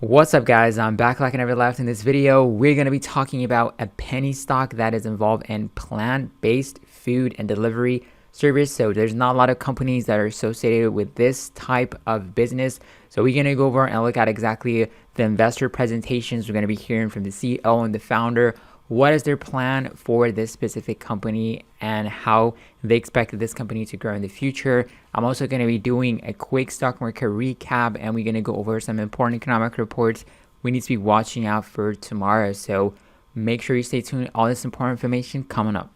What's up, guys? I'm back like I never left. In this video, we're going to be talking about a penny stock that is involved in plant-based food and delivery service. So there's not a lot of companies that are associated with this type of business. So we're going to go over and look at exactly the investor presentations. We're going to be hearing from the CEO and the founder. What is their plan for this specific company and how they expect this company to grow in the future? I'm also going to be doing a quick stock market recap, and we're going to go over some important economic reports we need to be watching out for tomorrow. So make sure you stay tuned. All this important information coming up.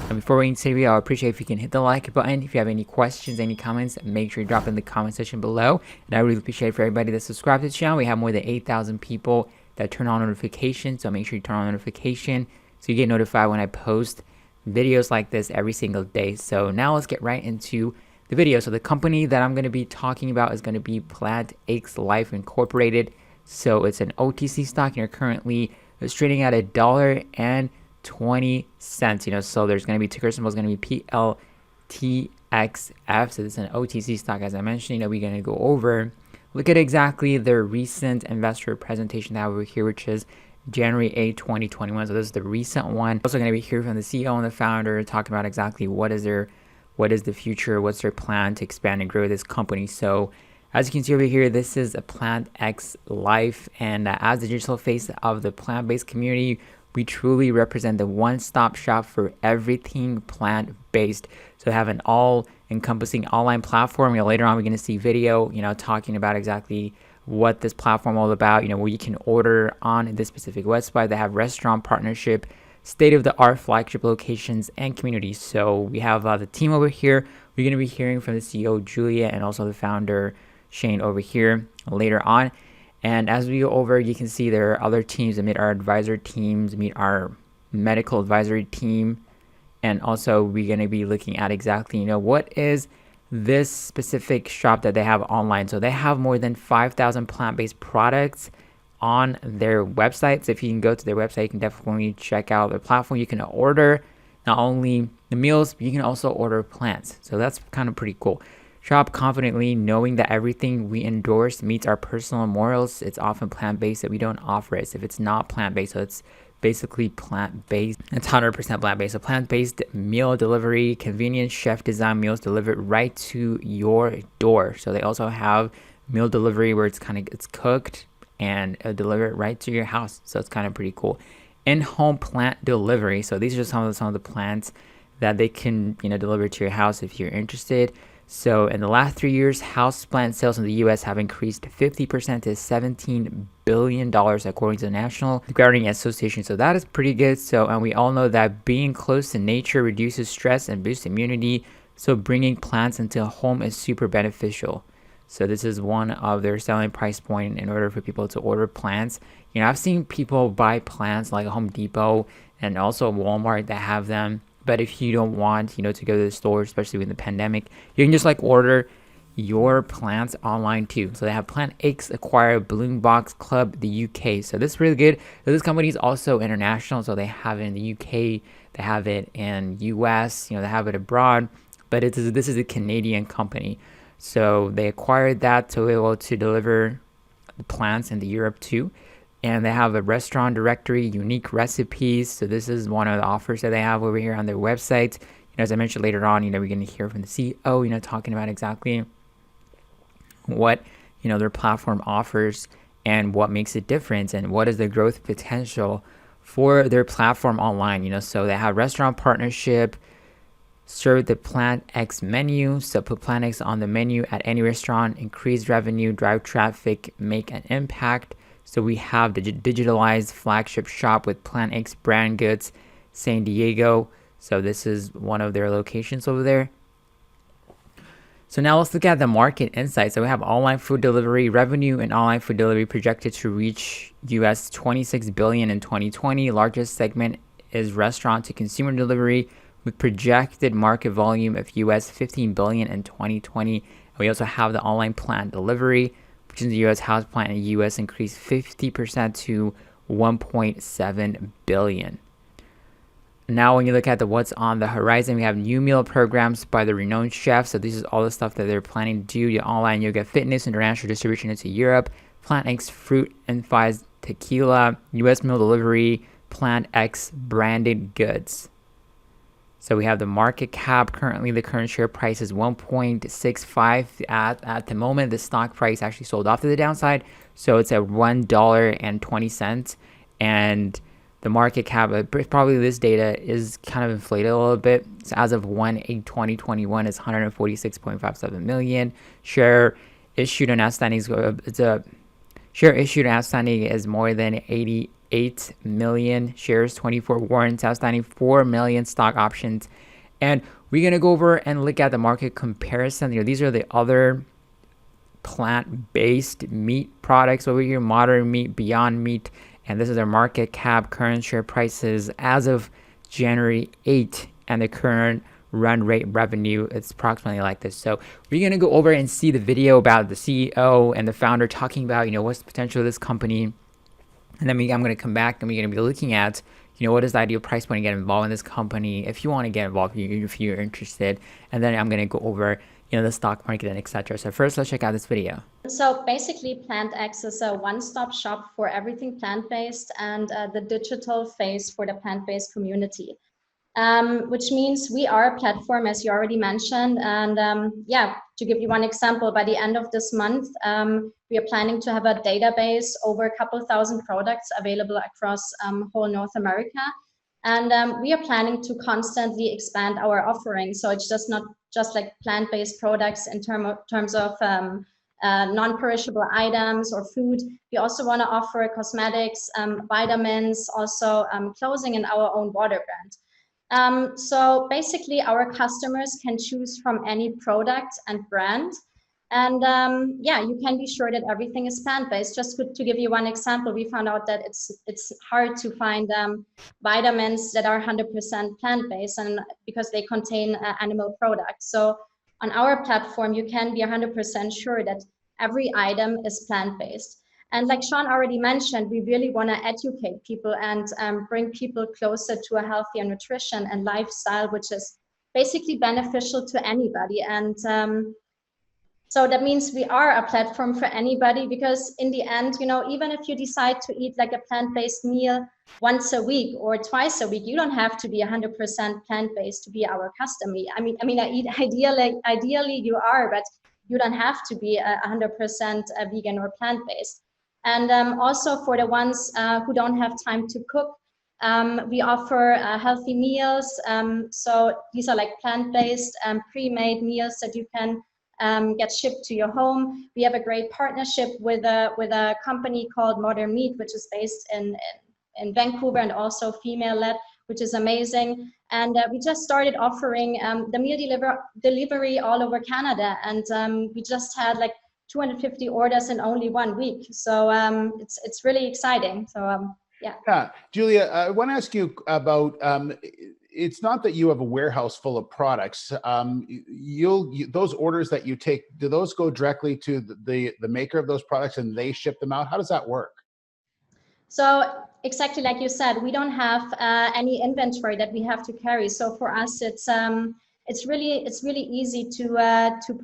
And before we get into the video, I appreciate if you can hit the like button. If you have any questions, any comments, make sure you drop in the comment section below. And I really appreciate for everybody that subscribed to the channel. We have more than 8,000 people that turn on notifications, so make sure you turn on notification so you get notified when I post videos like this every single day. So now let's get right into the video. So the company that I'm going to be talking about is going to be plantx Life Incorporated. So it's an OTC stock, and you're currently trading at $1.20. So there's going to be ticker symbol is going to be PLTXF. So this is an OTC stock, as I mentioned. We're going to go over. Look at exactly their recent investor presentation that over here, which is January 8, 2021. So this is the recent one. Also going to be hearing from the CEO and the founder, talking about exactly what is the future, what's their plan to expand and grow this company. So as you can see over here, this is a plantx Life, and as the digital face of the plant-based community, we truly represent the one-stop shop for everything plant-based. So have an all-encompassing online platform. Later on, we're going to see video, talking about exactly what this platform all about. Where you can order on this specific website. They have restaurant partnership, state-of-the-art flagship locations, and communities. So we have the team over here. We're going to be hearing from the CEO Julia and also the founder Shane over here later on. And as we go over, you can see there are other teams that meet our advisor teams, meet our medical advisory team. And also we're going to be looking at exactly, what is this specific shop that they have online. So they have more than 5,000 plant-based products on their website. So if you can go to their website, you can definitely check out their platform. You can order not only the meals, but you can also order plants. So that's kind of pretty cool. Shop confidently, knowing that everything we endorse meets our personal morals. It's often plant-based, that we don't offer it. So if it's not plant-based, so it's basically plant-based. It's 100% plant-based. So plant-based meal delivery, convenient chef-design meals delivered right to your door. So they also have meal delivery where it's cooked and delivered right to your house. So it's kind of pretty cool. In-home plant delivery. So these are some of the plants that they can deliver to your house if you're interested. So in the last 3 years, house plant sales in the U.S. have increased 50% to $17 billion, according to the National Gardening Association. So that is pretty good. So, and we all know that being close to nature reduces stress and boosts immunity. So bringing plants into a home is super beneficial. So this is one of their selling price point in order for people to order plants. I've seen people buy plants like Home Depot and also Walmart that have them. But if you don't want, to go to the store, especially with the pandemic, you can just order your plants online too. So they have plantx acquire Bloom Box Club, the UK. So this is really good. So this company is also international. So they have it in the UK, they have it in US, they have it abroad. But this is a Canadian company. So they acquired that to be able to deliver the plants into Europe too. And they have a restaurant directory, unique recipes. So this is one of the offers that they have over here on their website. As I mentioned later on, we're going to hear from the CEO, talking about exactly what, their platform offers and what makes it different and what is the growth potential for their platform online. So they have restaurant partnership, serve the plantx menu. So put plantx on the menu at any restaurant, increase revenue, drive traffic, make an impact. So we have the digitalized flagship shop with plantx brand goods, San Diego. So this is one of their locations over there. So now let's look at the market insights. So we have online food delivery revenue, and online food delivery projected to reach US $26 billion in 2020. Largest segment is restaurant to consumer delivery with projected market volume of US $15 billion in 2020. And we also have the online plant delivery, which in the U.S. house plant in the U.S. increased 50% to $1.7 billion. Now, when you look at what's on the horizon, we have new meal programs by the renowned chefs. So this is all the stuff that they're planning to do. The online yoga fitness, international distribution into Europe, plantx fruit infused tequila, U.S. meal delivery, plantx branded goods. So we have the market cap. Currently, the current share price is 1.65 at the moment. The stock price actually sold off to the downside, so it's at $1.20. And the market cap, probably this data is kind of inflated a little bit. So as of 1/8/2021, it's 146.57 million. Share issued and outstanding. It's a share issued and outstanding is more than 88 million shares, 24 warrants outstanding, 4 million stock options. And we're going to go over and look at the market comparison. These are the other plant-based meat products over here: Modern Meat, Beyond Meat, and this is their market cap, current share prices as of January 8, and the current run rate revenue. It's approximately like this. So we're going to go over and see the video about the CEO and the founder talking about, what's the potential of this company. And then I'm going to come back and we're going to be looking at, what is the ideal price point to get involved in this company if you want to get involved, if you're interested. And then I'm going to go over, the stock market and etc. So first, let's check out this video. So basically, plantx is a one-stop shop for everything plant-based and the digital face for the plant-based community. Which means we are a platform, as you already mentioned. And to give you one example, by the end of this month, we are planning to have a database over a couple thousand products available across whole North America. And we are planning to constantly expand our offering. So it's just not just like plant-based products in terms of non-perishable items or food. We also want to offer cosmetics, vitamins, also clothing, and our own water brand. So basically, our customers can choose from any product and brand. And you can be sure that everything is plant-based. Just to give you one example, we found out that it's hard to find vitamins that are 100% plant-based, and because they contain animal products. So on our platform, you can be 100% sure that every item is plant-based. And like Sean already mentioned, we really want to educate people and bring people closer to a healthier nutrition and lifestyle, which is basically beneficial to anybody. And so that means we are a platform for anybody, because in the end, even if you decide to eat like a plant-based meal once a week or twice a week, you don't have to be 100% plant-based to be our customer. I mean, ideally you are, but you don't have to be 100% vegan or plant-based. And also for the ones who don't have time to cook, we offer healthy meals. So these are like plant-based pre-made meals that you can get shipped to your home. We have a great partnership with a company called Modern Meat, which is based in Vancouver and also female-led, which is amazing. And we just started offering the meal delivery all over Canada, and we just had like 250 orders in only 1 week. So it's really exciting. So Yeah, Julia, I want to ask you about. It's not that you have a warehouse full of products. Those orders that you take, do those go directly to the maker of those products and they ship them out? How does that work? So exactly like you said, we don't have any inventory that we have to carry. So for us, it's really easy to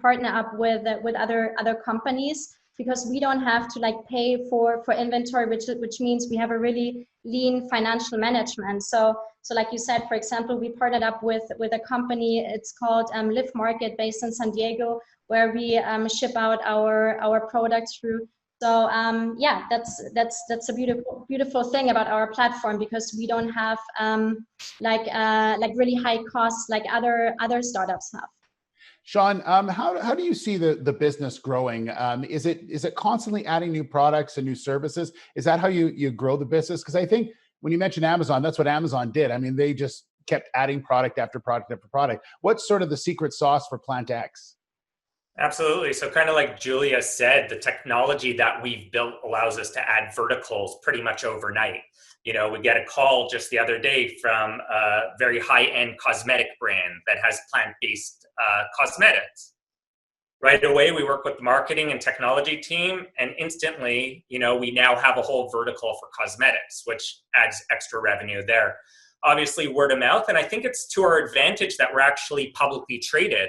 partner up with other companies, because we don't have to like pay for inventory, which means we have a really lean financial management. So like you said, for example, we partnered up with a company. It's called Live Market, based in San Diego, where we ship out our products through. So that's a beautiful thing about our platform, because we don't have like really high costs like other startups have. Sean, how do you see the business growing? Is it constantly adding new products and new services? Is that how you grow the business? Because I think when you mentioned Amazon, that's what Amazon did. I mean, they just kept adding product after product after product. What's sort of the secret sauce for plantx? Absolutely. So kind of like Julia said, the technology that we've built allows us to add verticals pretty much overnight. We get a call just the other day from a very high-end cosmetic brand that has plant-based cosmetics. Right away, we work with the marketing and technology team, and instantly, we now have a whole vertical for cosmetics, which adds extra revenue there. Obviously, word of mouth, and I think it's to our advantage that we're actually publicly traded.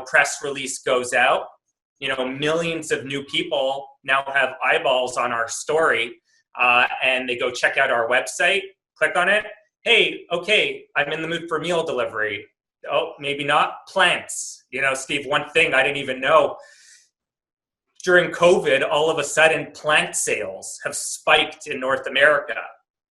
Press release goes out, millions of new people now have eyeballs on our story, and they go check out our website, click on it. Hey, okay, I'm in the mood for meal delivery. Oh, maybe not. Plants. Steve, one thing I didn't even know. During COVID, all of a sudden, plant sales have spiked in North America.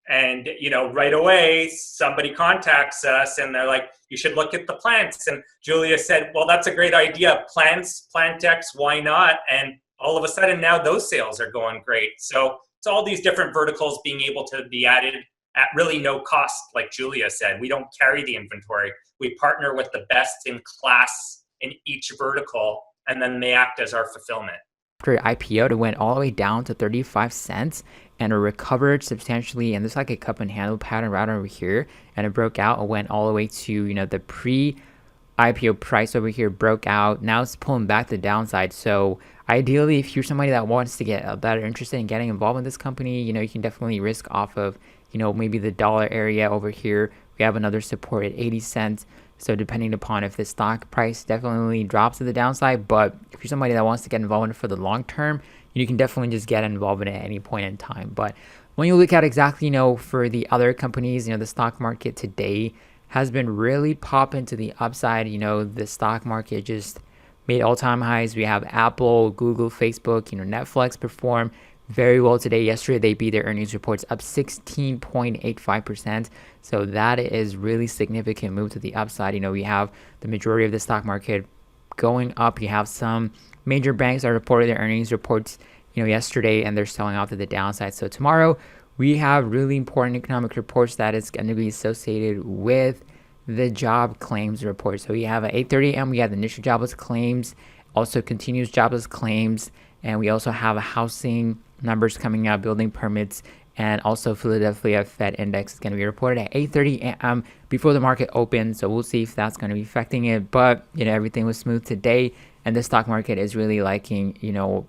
And, right away, somebody contacts us and they're like, you should look at the plants. And Julia said, well, that's a great idea. plantx, why not? And all of a sudden now those sales are going great. So it's all these different verticals being able to be added at really no cost. Like Julia said, we don't carry the inventory. We partner with the best in class in each vertical, and then they act as our fulfillment. After IPO, it went all the way down to 35 cents and it recovered substantially. And there's like a cup and handle pattern right over here. And it broke out. It went all the way to, the pre-IPO price over here broke out. Now it's pulling back the downside. So ideally, if you're somebody that wants to that are interested in getting involved in this company, you can definitely risk off of, maybe the dollar area over here. We have another support at 80 cents. So depending upon if the stock price definitely drops to the downside, but if you're somebody that wants to get involved in it for the long term, you can definitely just get involved in it at any point in time. But when you look at exactly, for the other companies, the stock market today has been really popping to the upside. The stock market just made all-time highs. We have Apple, Google, Facebook, Netflix perform very well today. Yesterday, they beat their earnings reports up 16.85%. So that is really significant move to the upside. We have the majority of the stock market going up. You have some major banks that reported their earnings reports, yesterday, and they're selling off to the downside. So tomorrow, we have really important economic reports that is going to be associated with the job claims report. So we have at 8:30 a.m., we have the initial jobless claims, also continuous jobless claims, and we also have a housing numbers coming out, building permits, and also Philadelphia Fed index is going to be reported at 8:30 a.m. before the market opens. So we'll see if that's going to be affecting it. But, everything was smooth today, and the stock market is really liking,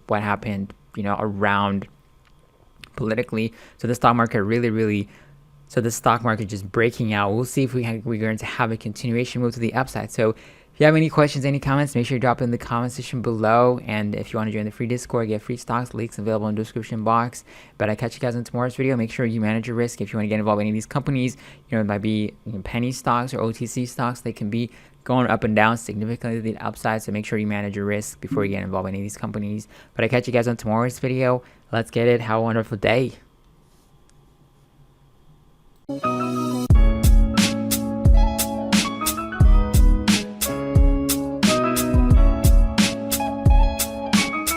what happened, around politically. So the stock market so the stock market just breaking out. We'll see if we're going to have a continuation move to the upside. So if you have any questions, any comments, make sure you drop in the comment section below. And if you want to join the free Discord, get free stocks, links available in the description box. But I catch you guys in tomorrow's video. Make sure you manage your risk. If you want to get involved in any of these companies, it might be penny stocks or OTC stocks. They can be going up and down significantly to the upside. So make sure you manage your risk before you get involved in any of these companies. But I catch you guys on tomorrow's video. Let's get it. Have a wonderful day.